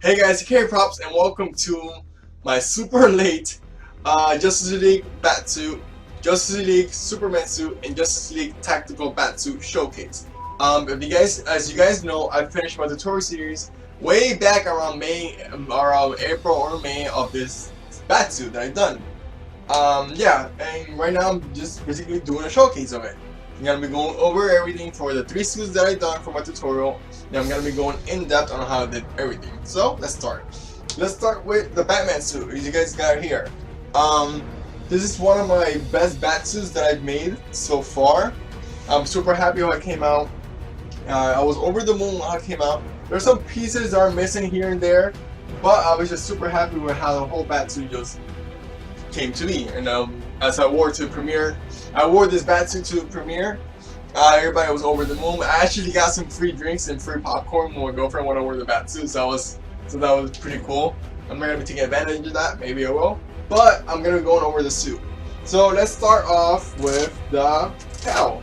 Hey guys, K-Props and welcome to my super late Justice League Batsuit, Justice League Superman suit, and Justice League Tactical Batsuit showcase. If you guys, as you guys know, I finished my tutorial series way back around around April or May of this Batsuit that I've done. Yeah, and right now I'm just basically doing a showcase of it. I'm gonna be going over everything for the 3 suits that I've done for my tutorial. Now I'm gonna be going in depth on how I did everything. So let's start. Let's start with the Batman suit, as you guys got here. This is one of my best bat suits that I've made so far. I'm super happy how it came out. I was over the moon how it came out. There's some pieces that are missing here and there, but I was just super happy with how the whole bat suit just came to me. And as I wore to premiere, I wore this batsuit to premiere. Everybody was over the moon. I actually got some free drinks and free popcorn when my girlfriend went over the batsuit, so that was pretty cool. I'm not gonna be taking advantage of that. Maybe I will, but I'm gonna be going over the suit. So let's start off with the cowl,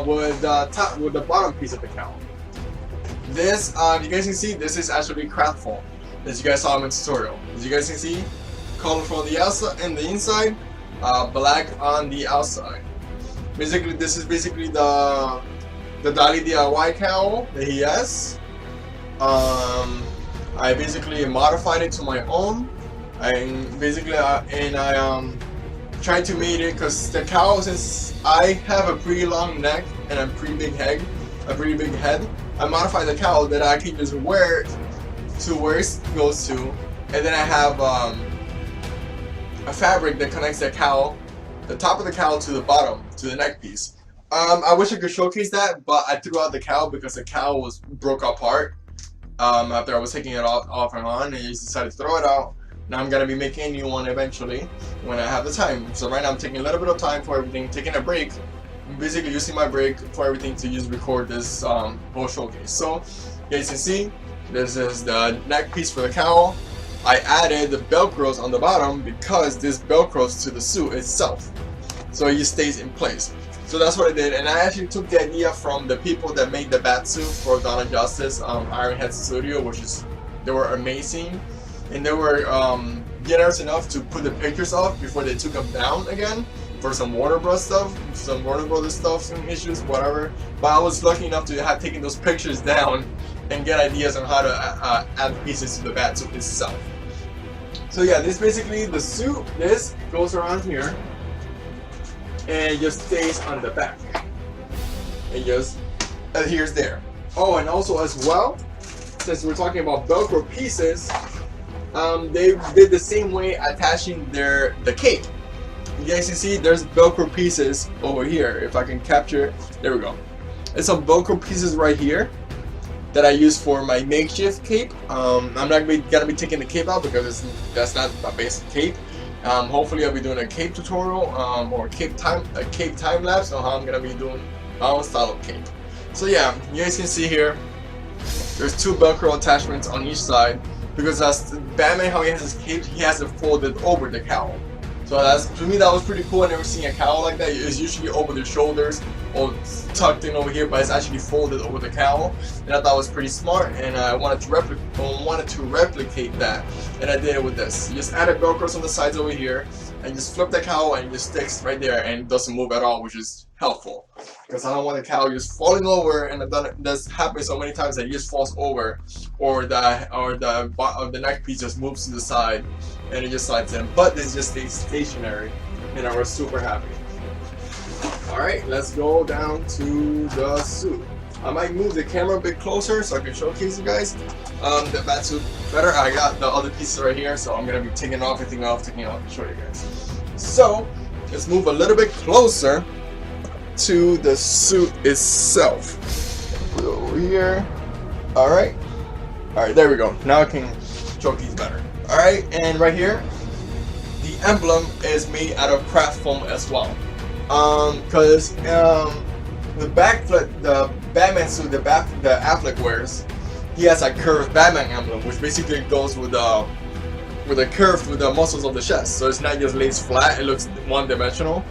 with the bottom piece of the cowl. This, you guys can see, this is actually craft foam, as you guys saw in my tutorial. As you guys can see, colorful on the outside and the inside. Black on the outside. Basically, this is basically the Dali DIY cowl that he has. I basically modified it to my own. I tried to make it because the cowl, since I have a pretty long neck and a pretty big head, I modified the cowl that I can just wear it to where it goes to, and then I have a fabric that connects the cowl, the top of the cowl to the bottom, to the neck piece. I wish I could showcase that, but I threw out the cowl because the cowl broke apart after I was taking it off and on, and I just decided to throw it out. Now I'm gonna be making a new one eventually when I have the time. So right now I'm taking a little bit of time for everything, taking a break, basically using my break for everything to record this whole showcase. So you guys can see, this is the neck piece for the cowl. I added the velcros on the bottom because this velcros to the suit itself, so it just stays in place. So that's what I did, and I actually took the idea from the people that made the Batsuit for Dawn of Justice, Ironhead Studio, they were amazing, and they were generous enough to put the pictures off before they took them down again for some Warner Bros stuff, some Warner Brothers stuff, some issues, whatever. But I was lucky enough to have taken those pictures down and get ideas on how to add pieces to the Batsuit itself. So yeah, this is basically the suit. This goes around here and it just stays on the back. It just adheres there. Oh, and also as well, since we're talking about Velcro pieces, they did the same way attaching the cape. You guys can see there's Velcro pieces over here. If I can capture it, there we go. There's some Velcro pieces right here that I use for my makeshift cape. I'm not gonna be taking the cape out because that's not a basic cape. Hopefully I'll be doing a cape tutorial or a cape time lapse on how I'm gonna be doing my own style of cape. So yeah, you guys can see here, there's 2 Velcro attachments on each side because as Batman, how he has his cape, he has it folded over the cowl. So to me that was pretty cool. I never seen a cowl like that. It's usually over the shoulders or tucked in over here, but it's actually folded over the cowl, and I thought it was pretty smart, and I wanted to replicate that, and I did it with this. You just added Velcros on the sides over here, and just flip the cowl, and it just sticks right there, and it doesn't move at all, which is helpful, because I don't want the cowl just falling over, and I've done it. This happens so many times that it just falls over, or the neck piece just moves to the side, and it just slides in. But this just stays stationary, and I was super happy. Alright, let's go down to the suit. I might move the camera a bit closer so I can showcase you guys the Batsuit better. I got the other pieces right here, so I'm going to be taking everything off to show you guys. So, let's move a little bit closer to the suit itself. Put it over here. Alright, there we go. Now I can showcase better. Alright, and right here, the emblem is made out of craft foam as well. Because the Batman suit, the Affleck wears, he has a curved Batman emblem, which basically goes with the curve with the muscles of the chest. So it's not just lays flat; it looks one-dimensional.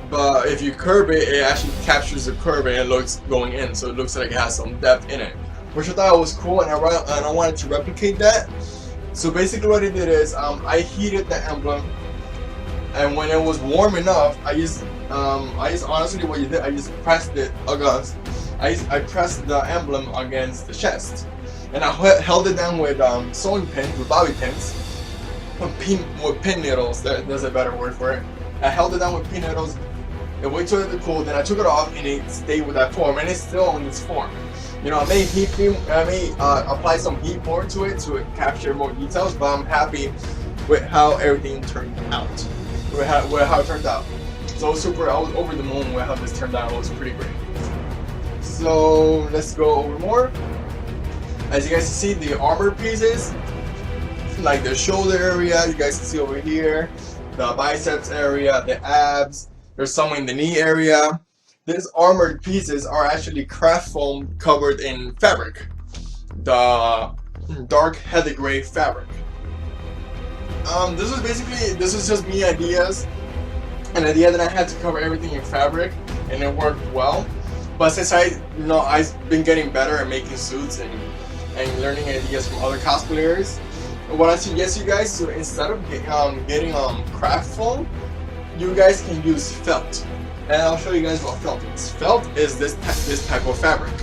But if you curve it, it actually captures the curve and it looks going in, so it looks like it has some depth in it. which I thought was cool, and I wanted to replicate that. So basically what I did is I heated the emblem, and when it was warm enough, I just honestly what you did, I just pressed it against, I pressed the emblem against the chest, and I held it down with sewing pins, with bobby pins, with pin needles. There's a better word for it. I held it down with pin needles and waited till it cooled. Then I took it off, and it stayed with that form, and it's still in this form. You know, I may apply some heat more to it to capture more details, but I'm happy with how everything turned out. With how it turned out. So I was over the moon with how this turned out. It was pretty great. So let's go over more. As you guys can see, the armor pieces, like the shoulder area, you guys can see over here, the biceps area, the abs, there's some in the knee area. These armored pieces are actually craft foam covered in fabric, the dark heather gray fabric. This was just me ideas, an idea that I had to cover everything in fabric, and it worked well. But since I've been getting better at making suits and learning ideas from other cosplayers, what I suggest you guys to, instead of getting craft foam, you guys can use felt. And I'll show you guys what felt is. Felt is this type of fabric.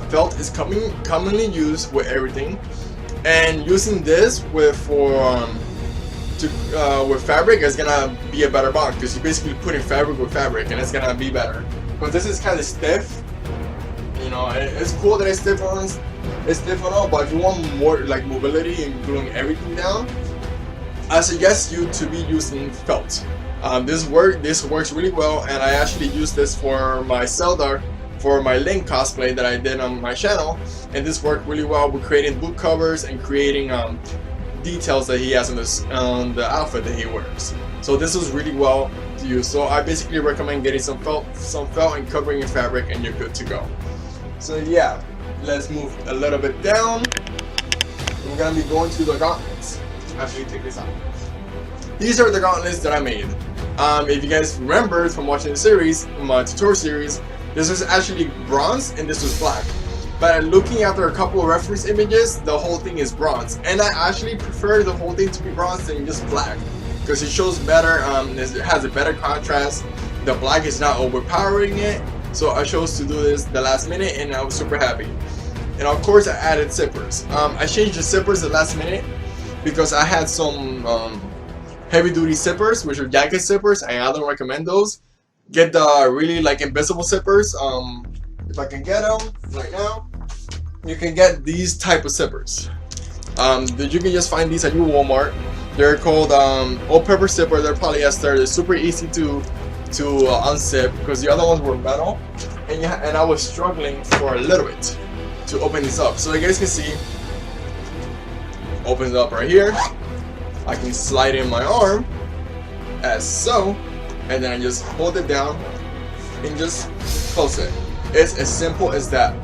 Felt is commonly used with everything, and using this with fabric is gonna be a better bond, because you're basically putting fabric with fabric, and it's gonna be better. But this is kind of stiff. You know, it's cool that it's stiff on all, but if you want more like mobility and gluing everything down, I suggest you to be using felt. This works really well, and I actually used this for my Zelda, for my Link cosplay that I did on my channel, and this worked really well with creating boot covers and creating details that he has on the outfit that he wears. So this was really well to use. So I basically recommend getting some felt and covering your fabric, and you're good to go. So yeah, let's move a little bit down. We're gonna be going to the gauntlets. Actually, take this out. These are the gauntlets that I made. If you guys remember from watching the series, my tutorial series, this was actually bronze and this was black. But looking after a couple of reference images, the whole thing is bronze. And I actually prefer the whole thing to be bronze than just black, because it shows better, it has a better contrast. The black is not overpowering it. So I chose to do this the last minute, and I was super happy. And of course I added zippers. I changed the zippers the last minute because I had some heavy duty zippers, which are jacket zippers, and I don't recommend those. Get the really like invisible zippers. If I can get them right now, you can get these type of zippers. You can just find these at your Walmart. They're called all-purpose zipper. They're polyester. They're super easy to unzip, because the other ones were metal, and I was struggling for a little bit to open this up. So you guys can see, opens up right here. I can slide in my arm as so, and then I just hold it down and just close it. It's as simple as that.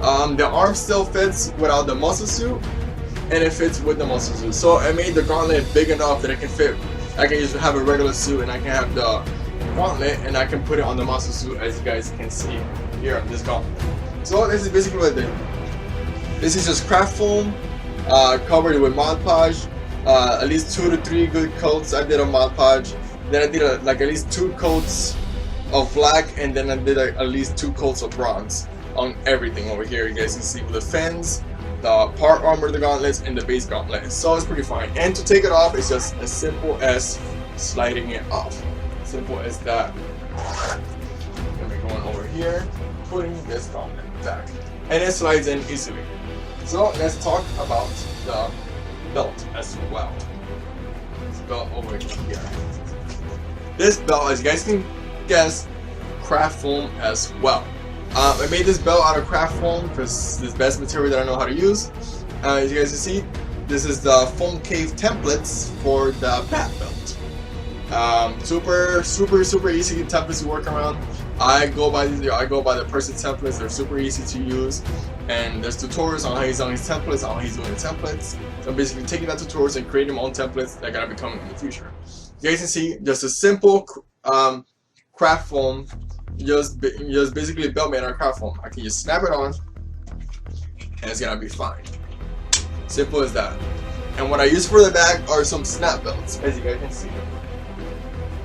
The arm still fits without the muscle suit, and it fits with the muscle suit. So I made the gauntlet big enough that it can fit. I can just have a regular suit, and I can have the gauntlet, and I can put it on the muscle suit, as you guys can see here on this gauntlet. So this is basically what I did. This is just craft foam, covered with Mod Podge. At least 2 to 3 good coats I did on Mod Podge. Then I did at least 2 coats of black, and then I did at least 2 coats of bronze on everything over here. You guys can see with the fins, the part armor, the gauntlets, and the base gauntlet. So it's pretty fine. And to take it off, it's just as simple as sliding it off. Simple as that. Then we're going over here, putting this gauntlet back, and it slides in easily. So let's talk about the belt as well. This belt over here. This belt, as you guys can guess, craft foam as well. I made this belt out of craft foam because it's the best material that I know how to use. As you guys can see, this is the foam cave templates for the bat belt. Super easy templates to work around. I go by the person templates. They're super easy to use, and there's tutorials on how he's on his templates, on how he's doing the templates. So I'm basically taking that tutorials and creating my own templates that are gonna be coming in the future. You guys can see just a simple craft foam, just basically a belt made out of craft foam. I can just snap it on, and it's gonna be fine. Simple as that. And what I use for the back are some snap belts, as you guys can see.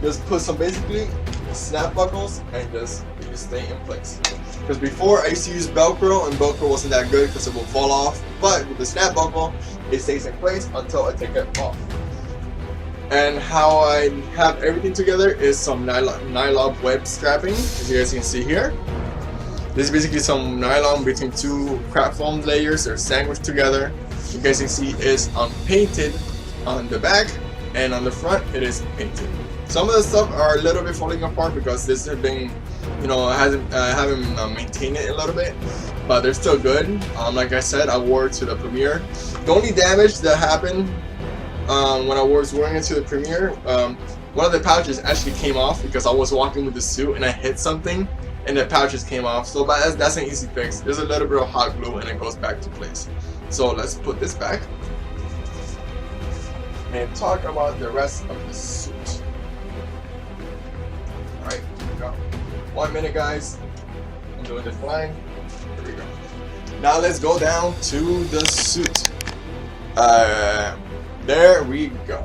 Just put some basically snap buckles and just stay in place. Because before I used to use Velcro, and Velcro wasn't that good because it will fall off. But with the snap buckle, it stays in place until I take it off. And how I have everything together is some nylon web strapping, as you guys can see here. This is basically some nylon between two craft foam layers. They're sandwiched together. You guys can see is painted on the back, and on the front it is painted. Some of the stuff are a little bit falling apart because this has been, you know, I haven't maintained it a little bit, but they're still good. Like I said, I wore it to the premiere. The only damage that happened when I was wearing it to the premiere, one of the pouches actually came off because I was walking with the suit and I hit something and the pouches came off. So but that's an easy fix. There's a little bit of hot glue and it goes back to place. So let's put this back and talk about the rest of the suit. Alright, here we go. 1 minute, guys. I'm doing this blind. Here we go. Now let's go down to the suit. There we go.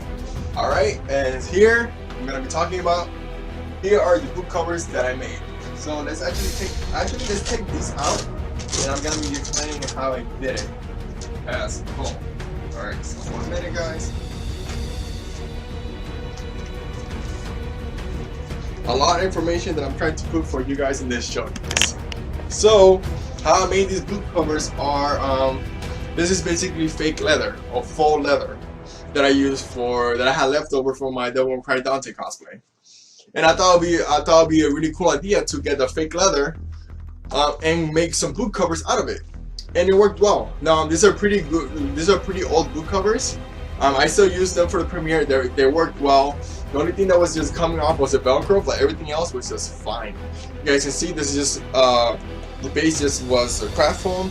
Alright, and here I'm gonna be talking about, here are the book covers that I made. So let's let's take these out, and I'm gonna be explaining how I did it as well. Alright, so 1 minute, guys. A lot of information that I'm trying to put for you guys in this show. So how I made these book covers are this is basically fake leather or faux leather that I had left over from my Devil May Cry Dante cosplay, and I thought it'd be a really cool idea to get the fake leather and make some book covers out of it, and it worked well. Now these are pretty good. These are pretty old book covers. I still use them for the premiere. They worked well. The only thing that was just coming off was the Velcro, but everything else was just fine. You guys can see this is just the base just was a craft foam,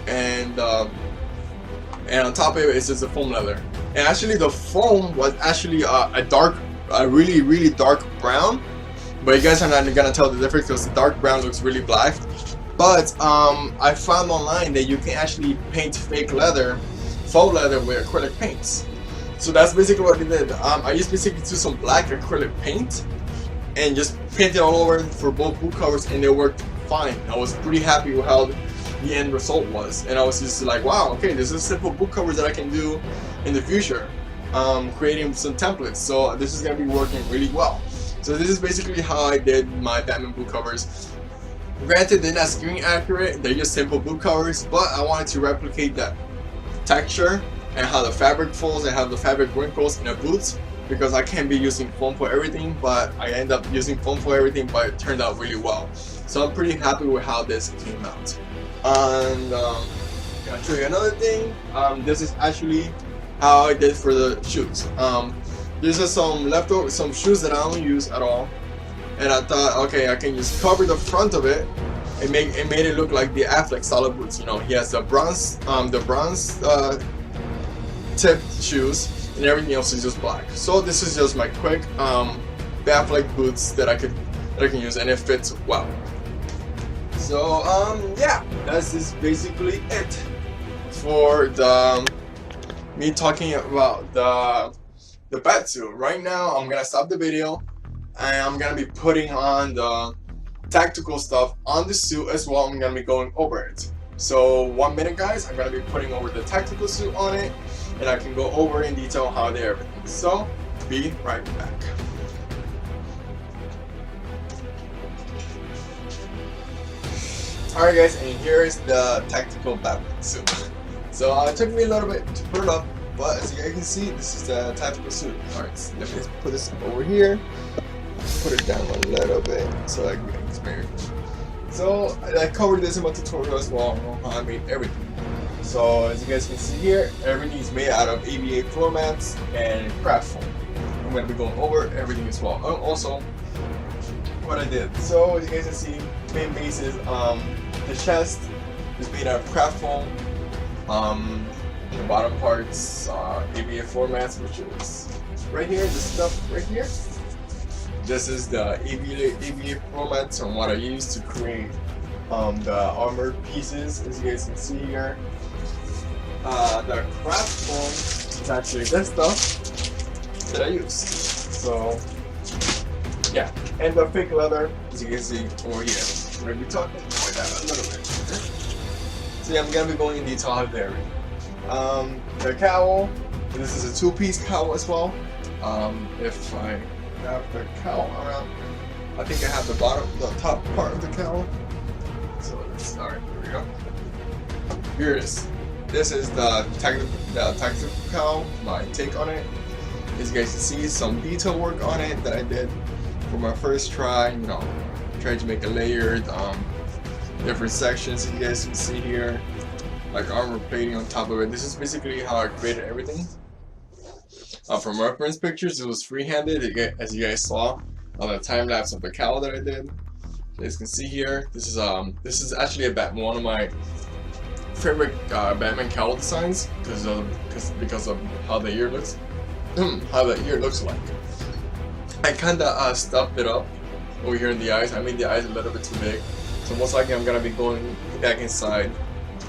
and on top of it is just a foam leather. And actually the foam was actually a really dark brown, but you guys are not gonna tell the difference because the dark brown looks really black. But I found online that you can actually paint fake leather, faux leather, with acrylic paints. So that's basically what I did. I used basically to some black acrylic paint and just painted all over for both book covers, and they worked fine. I was pretty happy with how the end result was, and I was just like, wow, okay, this is simple book covers that I can do in the future, creating some templates. So this is gonna be working really well. So this is basically how I did my Batman book covers. Granted, they're not screen accurate, they're just simple book covers, but I wanted to replicate that texture and how the fabric folds and how the fabric wrinkles in the boots, because I can't be using foam for everything, but I end up using foam for everything, but it turned out really well. So I'm pretty happy with how this came out. And I'll show you another thing. This is actually how I did for the shoes. These are some shoes that I don't use at all, and I thought, okay, I can just cover the front of it and made it look like the Affleck solid boots. You know, he has the bronze tipped shoes, and everything else is just black. So this is just my quick Affleck boots that I can use, and it fits well. So yeah, that's just basically it for me talking about the Batsuit. Right now I'm gonna stop the video and I'm gonna be putting on the tactical stuff on the suit as well. I'm gonna be going over it. So 1 minute, guys, I'm gonna be putting over the tactical suit on it, and I can go over in detail how I did everything. So be right back. Alright, guys, and here is the tactical Batman suit. So it took me a little bit to put it up, but as you guys can see, this is the tactical suit. Alright, so let me just put this over here. Put it down a little bit so I can experience. So I covered this in my tutorial as well on how I made everything. So as you guys can see here, everything is made out of ABA floor mats and craft foam. I'm going to be going over everything as well. Also, what I did. So as you guys can see, main base is the chest is made out of craft foam. The bottom parts are ABA floor mats, which is right here. This stuff right here. This is the ABA floor mats and what I used to create the armored pieces, as you guys can see here. The craft foam It's actually this stuff that I use. So yeah, and the fake leather, as you can see over here. We're gonna be talking about that a little bit. So yeah, I'm gonna be going in detail how there. The cowl. This is a two-piece cowl as well. If I have the cowl around, I think I have the top part of the cowl. So let's start. Here we go. Here it is. This is the technical cowl. My take on it. As you guys can see, some detail work on it that I did for my first try. You know, tried to make a layered, different sections. As you guys can see here, like armor plating on top of it. This is basically how I created everything. From reference pictures, it was free-handed, as you guys saw on the time lapse of the cowl that I did. As you can see here, this is actually one of my favorite Batman cowl designs because of how the ear looks, like. I kinda stuffed it up over here in the eyes. I made the eyes a little bit too big, so most likely I'm gonna be going back inside.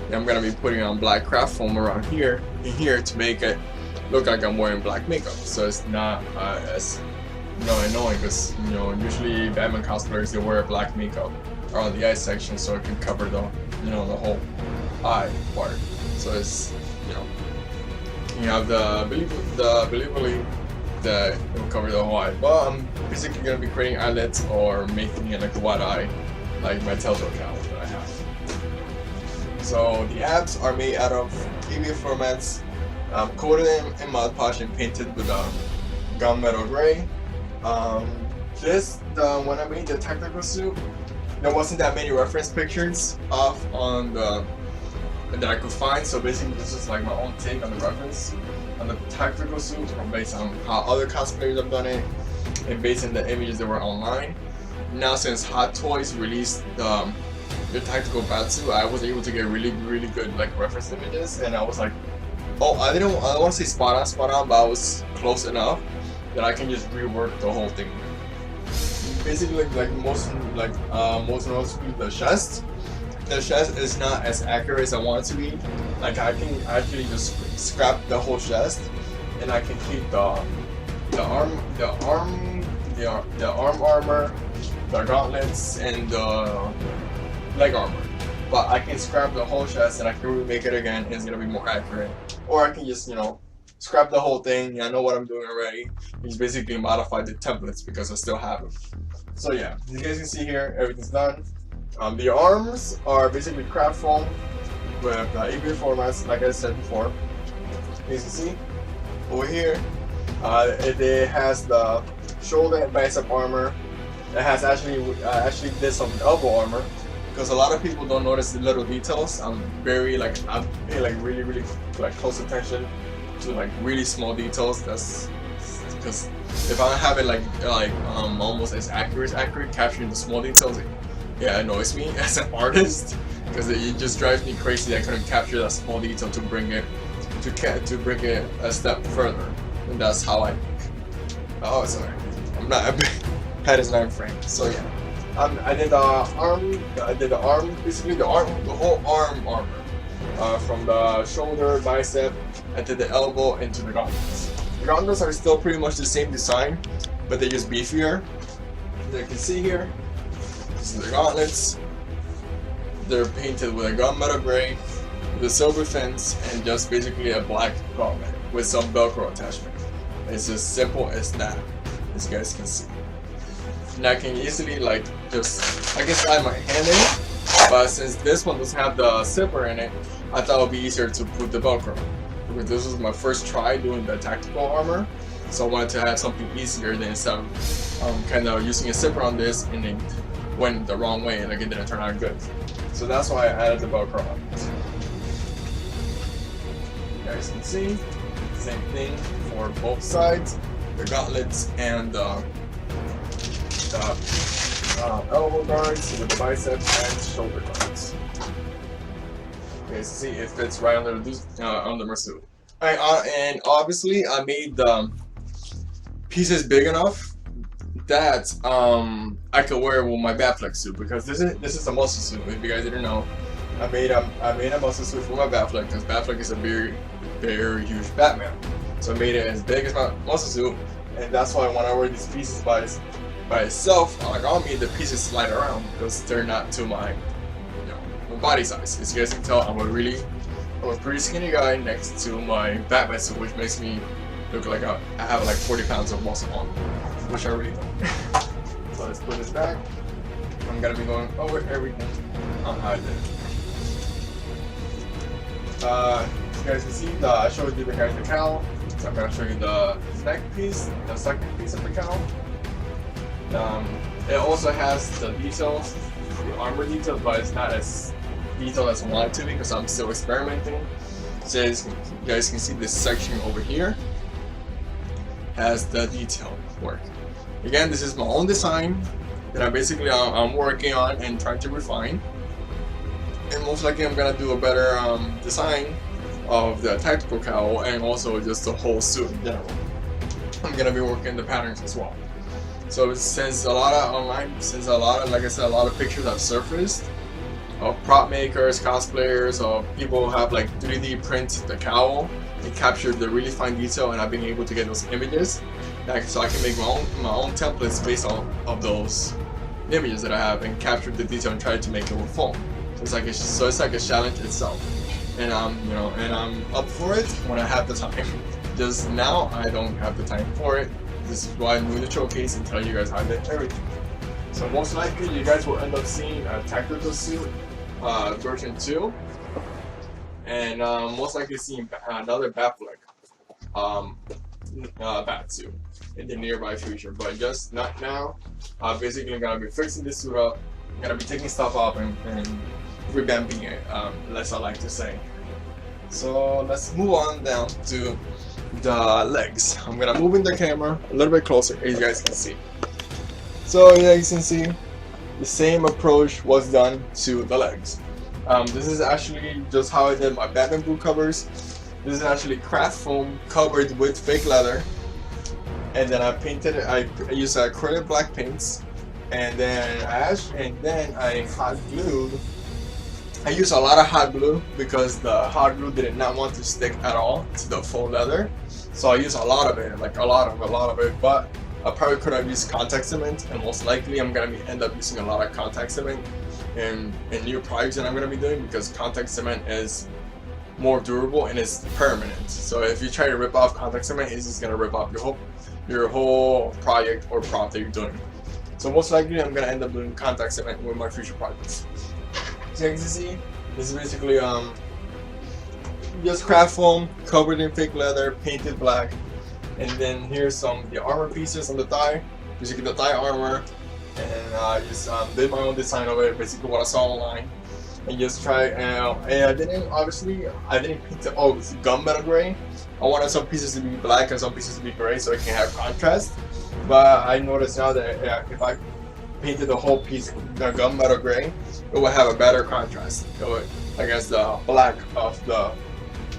And I'm gonna be putting on black craft foam around here to make it look like I'm wearing black makeup, so it's not as annoying, because usually Batman cosplayers, they wear black makeup around the eye section so it can cover the the whole eye part. So it's you have the believably that it will cover the whole eye. But I'm basically gonna be creating eyelets or making it like a wide eye, like my Telltale cowl that I have. So the abs are made out of EVA formats. Coated in Mod Podge and painted with gunmetal gray. When I made the technical suit, there wasn't that many reference pictures on that I could find. So basically, this is like my own take on the reference on the tactical suit, based on how other cosplayers have done it, and based on the images that were online. Now, since Hot Toys released the tactical Batsuit, I was able to get really good like reference images, and I was like, oh, I don't want to say spot on, but I was close enough that I can just rework the whole thing. Basically, most noticeably the chest. The chest is not as accurate as I want it to be. Like, I can actually just scrap the whole chest, and I can keep the arm armor, the gauntlets, and the leg armor. But I can scrap the whole chest and I can remake it again, and it's gonna be more accurate. Or I can just, scrap the whole thing. I know what I'm doing already. Just basically modify the templates because I still have them. So yeah, as you guys can see here, everything's done. The arms are basically craft foam with EVA formats, like I said before. As you can see over here, it has the shoulder and bicep armor. It has actually did some elbow armor, because a lot of people don't notice the little details. I pay really close attention to really small details. That's because if I have it almost as accurate capturing the small details, it annoys me as an artist, because it just drives me crazy that I couldn't capture that small detail to bring it a step further. And that's how I think. Oh, sorry, I'm not. Head is not in frame. So yeah. I did the arm, basically the whole arm armor, from the shoulder, bicep, and to the elbow, into the gauntlets. The gauntlets are still pretty much the same design, but they're just beefier. As you can see here, this is the gauntlets. They're painted with a gunmetal gray, with a silver fence, and just basically a black gauntlet with some Velcro attachment. It's as simple as that, as you guys can see. And I can easily I can slide my hand in it, but since this one doesn't have the zipper in it, I thought it would be easier to put the Velcro, because this was my first try doing the tactical armor, so I wanted to have something easier than instead of kind of using a zipper on this and it went the wrong way and it didn't turn out good. So that's why I added the Velcro on it. You guys can see, same thing for both sides, the gauntlets and the elbow guards with the bicep and shoulder guards. Okay, so see, it fits right under my suit. And obviously, I made the pieces big enough that I could wear with my Batfleck suit, because this is a muscle suit. If you guys didn't know, I made a muscle suit for my Batfleck, because Batfleck is a very huge Batman. So I made it as big as my muscle suit, and that's why when I wear these pieces by itself, like on me, the pieces slide around because they're not to my my body size. As you guys can tell, I'm a pretty skinny guy next to my Batman suit, which makes me look like I have like 40 pounds of muscle on me, which I really don't. So let's put this back. I'm gonna be going over everything on how I did it. You guys can see, I showed you the guys the cowl. So I'm gonna show you the neck piece, the second piece of the cowl. It also has the details, the armor details, but it's not as detailed as I want it to be because I'm still experimenting. So as you guys can see, this section over here has the detail work. Again, this is my own design that I'm working on and trying to refine. And most likely I'm gonna do a better design of the tactical cowl and also just the whole suit in general. I'm gonna be working the patterns as well. So since a lot of online, like I said, a lot of pictures have surfaced of prop makers, cosplayers, or people who have like 3D print the cowl and capture the really fine detail, and I've been able to get those images, so I can make my own templates based on those images that I have and capture the detail and try to make it with foam. So it's like a challenge itself, and I'm up for it when I have the time. Just now I don't have the time for it. This is why I'm doing the showcase and tell you guys how I did everything. So most likely you guys will end up seeing a tactical suit version 2, and most likely seeing another Batfleck Batsuit in the nearby future, but just not now. Basically gonna be fixing this suit up, gonna be taking stuff off and revamping it, as I like to say. So let's move on down to the legs. I'm gonna move in the camera a little bit closer as you guys can see. So yeah, you can see the same approach was done to the legs. This is actually just how I did my Batman boot covers. This is actually craft foam covered with fake leather, and then I painted it. I used acrylic black paints, and then I hot glued. I used a lot of hot glue because the hot glue did not want to stick at all to the faux leather. So I used a lot of it, like a lot of it. But I probably could have used contact cement, and most likely I'm gonna end up using a lot of contact cement in new projects that I'm gonna be doing, because contact cement is more durable and it's permanent. So if you try to rip off contact cement, it's just gonna rip off your whole project or prop that you're doing. So most likely I'm gonna end up doing contact cement with my future projects. So you can see, this is basically just craft foam covered in fake leather, painted black, and then here's the armor pieces on the thigh, basically the thigh armor, and I just did my own design of it, basically what I saw online, and just try. And I didn't paint it. Oh, it's gunmetal gray. I wanted some pieces to be black and some pieces to be gray so it can have contrast. But I noticed now that if I painted the whole piece the gunmetal gray, it would have a better contrast against the black of the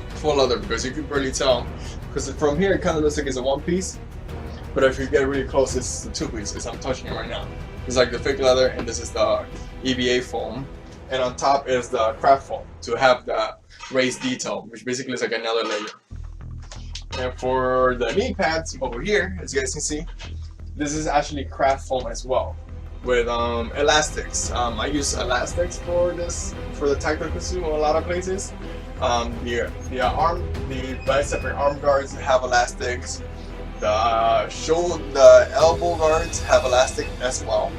full leather, because you can barely tell. Because from here it kind of looks like it's a one piece, but if you get really close, it's a two pieces. I'm touching it right now. It's like the fake leather, and this is the EVA foam, and on top is the craft foam to have the raised detail, which basically is like another layer. And for the knee pads over here, as you guys can see, this is actually craft foam as well, with elastics. I use elastics for the tactical suit in a lot of places. The bicep and arm guards have elastics. The elbow guards have elastic as well.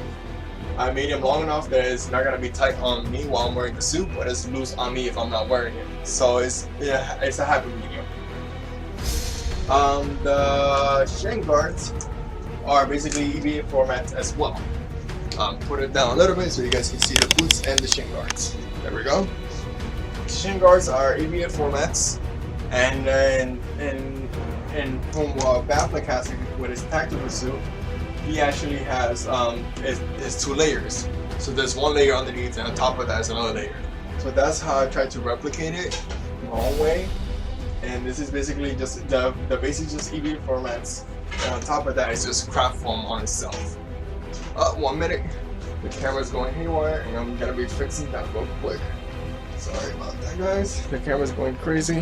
I made them long enough that it's not gonna be tight on me while I'm wearing the suit, but it's loose on me if I'm not wearing it. So it's a happy medium. The shin guards are basically EVA formats as well. Put it down a little bit so you guys can see the boots and the shin guards. There we go. Shin guards are EVA formats, and from what Batfleck has with his tactical suit, he actually has is two layers. So there's one layer underneath, and on top of that is another layer. So that's how I tried to replicate it my own way. And this is basically just the basic just EVA formats, and on top of that is just craft foam on itself. 1 minute, the camera's going haywire, and I'm gonna be fixing that real quick. Sorry about that, guys. The camera's going crazy.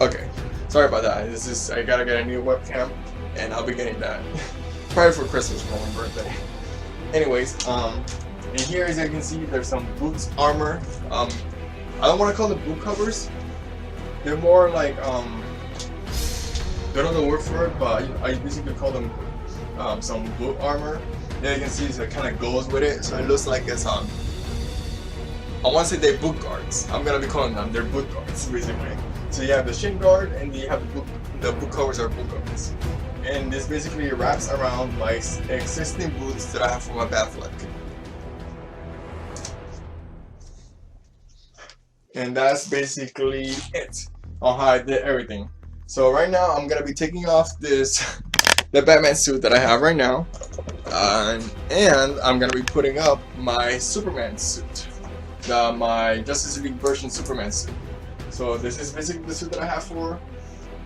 Okay, Sorry about that. I gotta get a new webcam, and I'll be getting that probably for Christmas for my birthday. Anyways, and here, as you can see, there's some boots armor. I don't want to call them boot covers. They're more like I don't know the word for it, but I basically call them some boot armor. There you can see it kind of goes with it, so it looks like it's I want to say they're boot guards. I'm gonna be calling them. They're boot guards basically. So you have the shin guard, and you have the boot covers are boot guards. And this basically wraps around my existing boots that I have for my Batfleck. And that's basically it on how I did everything. So right now I'm gonna be taking off the Batman suit that I have right now, and I'm gonna be putting up my Superman suit, my Justice League version Superman suit. So this is basically the suit that I have for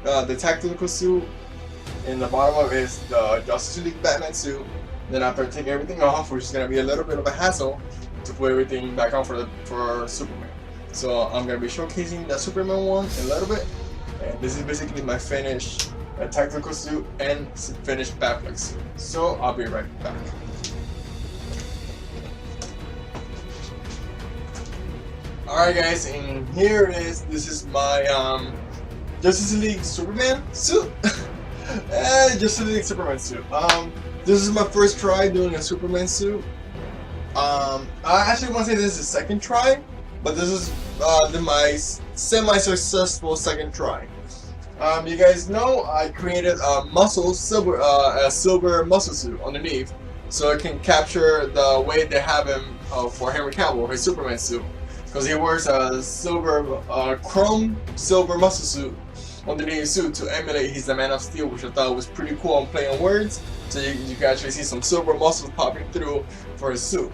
the tactical suit. In the bottom of it is the Justice League Batman suit. Then after taking everything off, which is gonna be a little bit of a hassle to put everything back on for Superman. So I'm gonna be showcasing the Superman one in a little bit, and this is basically my finished tactical suit and finished Batfleck suit. So I'll be right back. Alright guys, and here it is. This is my Justice League Superman suit. Justice League Superman suit. This is my first try doing a Superman suit. I actually want to say this is the second try, but this is my semi-successful second try. You guys know I created a silver muscle suit underneath, so it can capture the way they have him for Henry Cavill, his Superman suit, because he wears a chrome silver muscle suit underneath his suit to emulate he's the Man of Steel, which I thought was pretty cool on playing words. So you can actually see some silver muscles popping through for his suit.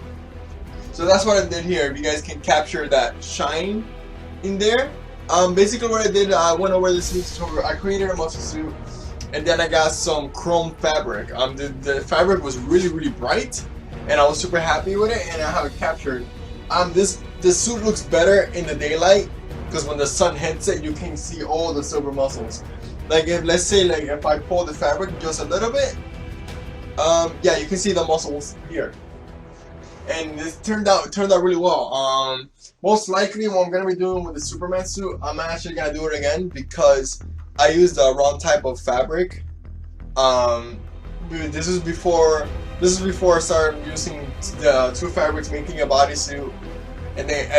So that's what I did here. If you guys can capture that shine in there. Basically what I did, I went over the suit tutorial. I created a muscle suit, and then I got some chrome fabric. The fabric was really bright, and I was super happy with it, and I have it captured. The suit looks better in the daylight, because when the sun hits it, you can see all the silver muscles. Like let's say if I pull the fabric just a little bit, yeah, you can see the muscles here. And this turned out really well. Most likely what I'm gonna be doing with the Superman suit, I'm actually gonna do it again because I used the wrong type of fabric. This is before I started using the two fabrics making a bodysuit, and then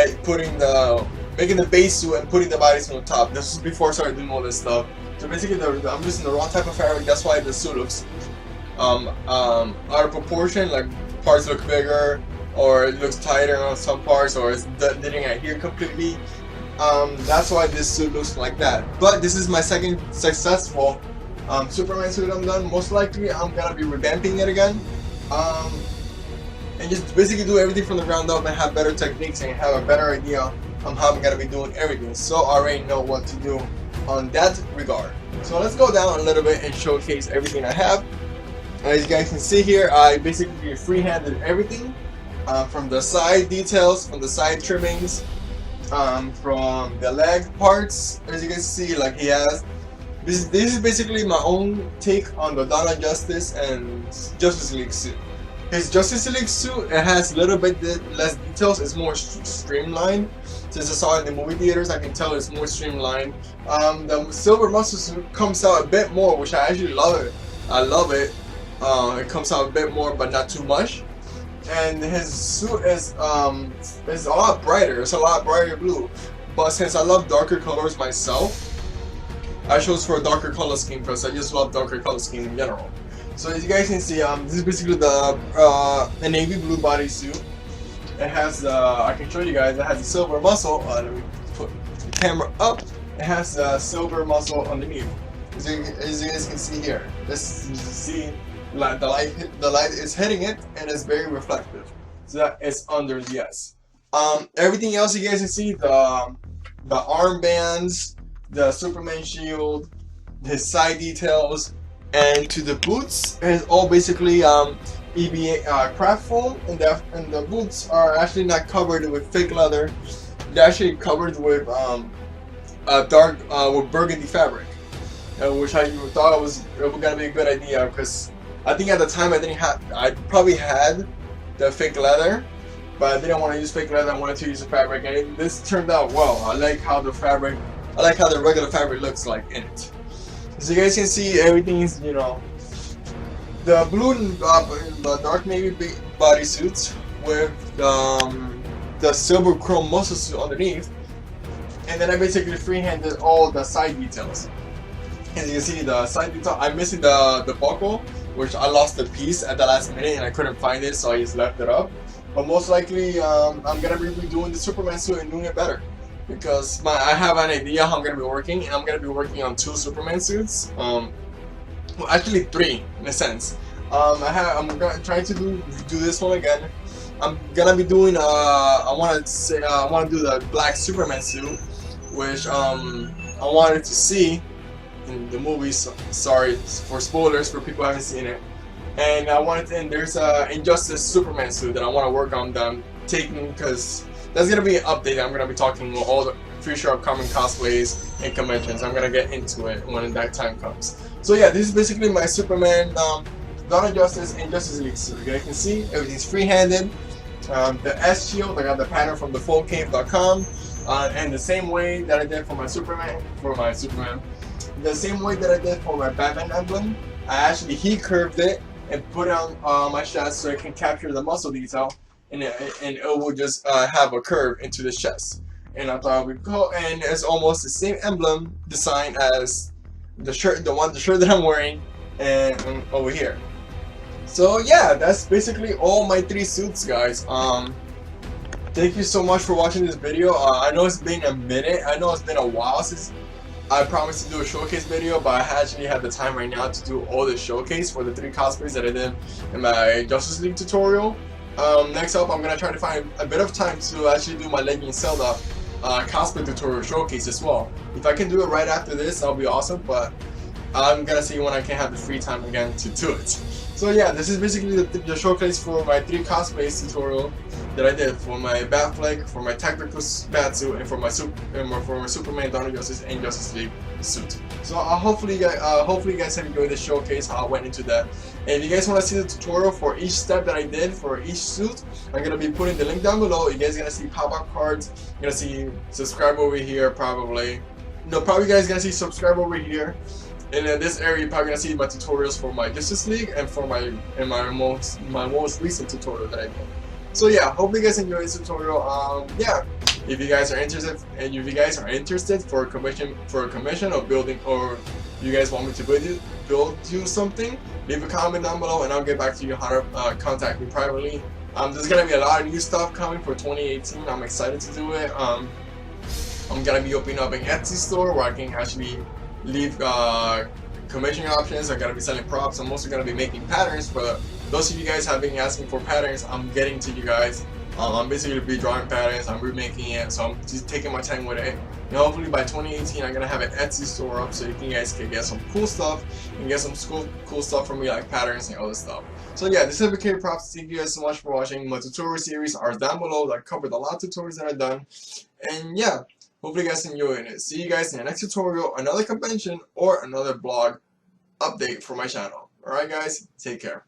making the base suit and putting the bodysuit on top. This was before I started doing all this stuff. So basically, I'm using the wrong type of fabric. That's why the suit looks out of proportion. Like parts look bigger, or it looks tighter on some parts, or it's didn't adhere completely. That's why this suit looks like that. But this is my second successful Superman suit I'm done. Most likely, I'm gonna be revamping it again. And just basically do everything from the ground up and have better techniques and have a better idea on how I'm gonna be doing everything. So I already know what to do on that regard. So let's go down a little bit and showcase everything I have. As you guys can see here, I basically freehanded everything, from the side details, from the side trimmings, from the leg parts. As you can see, like he has. This is basically my own take on the Dawn of Justice and Justice League suit. His Justice League suit, it has a little bit less details. It's more streamlined. Since I saw it in the movie theaters, I can tell it's more streamlined. The silver muscle suit comes out a bit more, which I actually love it. I love it. It comes out a bit more, but not too much. And his suit is a lot brighter. It's a lot brighter blue. But since I love darker colors myself, I chose for a darker color scheme because I just love darker color scheme in general. So as you guys can see, this is basically the navy blue bodysuit. It has I can show you guys. It has a silver muscle. Let me put the camera up. It has a silver muscle underneath. As you guys can see here, you see the light is hitting it, and it's very reflective. So that is under the S. Everything else you guys can see, the armbands, the Superman shield, his side details, and to the boots is all basically EVA craft foam, and the boots are actually not covered with fake leather. They're actually covered with dark with burgundy fabric. which I thought it was gonna be a good idea because I think at the time I probably had the fake leather, but I didn't want to use fake leather. I wanted to use the fabric, and this turned out well. I like how the regular fabric looks like in it. So you guys can see everything is, you know, the blue, the dark navy bodysuits with the silver chrome muscle suit underneath, and then I basically freehanded all the side details. As you can see, the side detail, I'm missing the buckle, which I lost the piece at the last minute and I couldn't find it, so I just left it up. But most likely, I'm gonna be redoing the Superman suit and doing it better, because I have an idea how I'm gonna be working, and I'm gonna be working on 2 Superman suits. Well, actually 3 in a sense. I'm gonna try to do this one again. I'm gonna be doing I want to do the black Superman suit, which I wanted to see in the movies. Sorry for spoilers for people who haven't seen it. And there's a Injustice Superman suit that I want to work on them taking, because that's gonna be an update. I'm gonna be talking about all the future upcoming cosplays and conventions. I'm gonna get into it when that time comes. So yeah, this is basically my Superman Dawn of Justice and Justice League suit. You guys can see everything's free-handed. The S shield, I got the pattern from thefullcave.com, and the same way that I did for my Superman, the same way that I did for my Batman emblem, I actually heat curved it and put it on my chest so it can capture the muscle detail, and it will just have a curve into the chest. And I thought we'd go, and it's almost the same emblem design as the shirt that I'm wearing, and over here. So yeah, that's basically all my 3 suits, guys. Thank you so much for watching this video. I know it's been a minute. I know it's been a while since I promised to do a showcase video, but I actually have the time right now to do all the showcase for the 3 cosplays that I did in my Justice League tutorial. Next up, I'm gonna try to find a bit of time to actually do my Legend Zelda cosplay tutorial showcase as well. If I can do it right after this, that'll be awesome, but I'm gonna see when I can have the free time again to do it. So yeah, this is basically the showcase for my 3 cosplays tutorial that I did for my Batfleck, for my Tactical Batsuit, and for my Superman Dawn of Justice and Justice League suit. So hopefully you guys have enjoyed the showcase, how I went into that. And if you guys want to see the tutorial for each step that I did for each suit, I'm gonna be putting the link down below. You guys are gonna see pop-up cards. You're gonna see subscribe over here, probably. No, probably you guys are gonna see subscribe over here. And in this area, you're probably gonna see my tutorials for my Justice League and for my most recent tutorial that I did. So yeah, hope you guys enjoyed this tutorial. Yeah, if you guys are interested for a commission or building, or you guys want me to build you something, leave a comment down below and I'll get back to you how to contact me privately. There's gonna be a lot of new stuff coming for 2018. I'm excited to do it. I'm gonna be opening up an Etsy store where I can actually leave commission options. I'm gonna be selling props. I'm also gonna be making patterns. For those of you guys have been asking for patterns, I'm getting to you guys. I'm basically be drawing patterns. I'm remaking it, so I'm just taking my time with it. And hopefully by 2018, I'm gonna have an Etsy store up so you guys can get some cool stuff and get some cool stuff from me, like patterns and other stuff. So yeah, this is BK Props. Thank you guys so much for watching. My tutorial series are down below. That covered a lot of tutorials that I've done. And yeah, hopefully you guys enjoyed it. See you guys in the next tutorial, another convention, or another blog update for my channel. Alright guys, take care.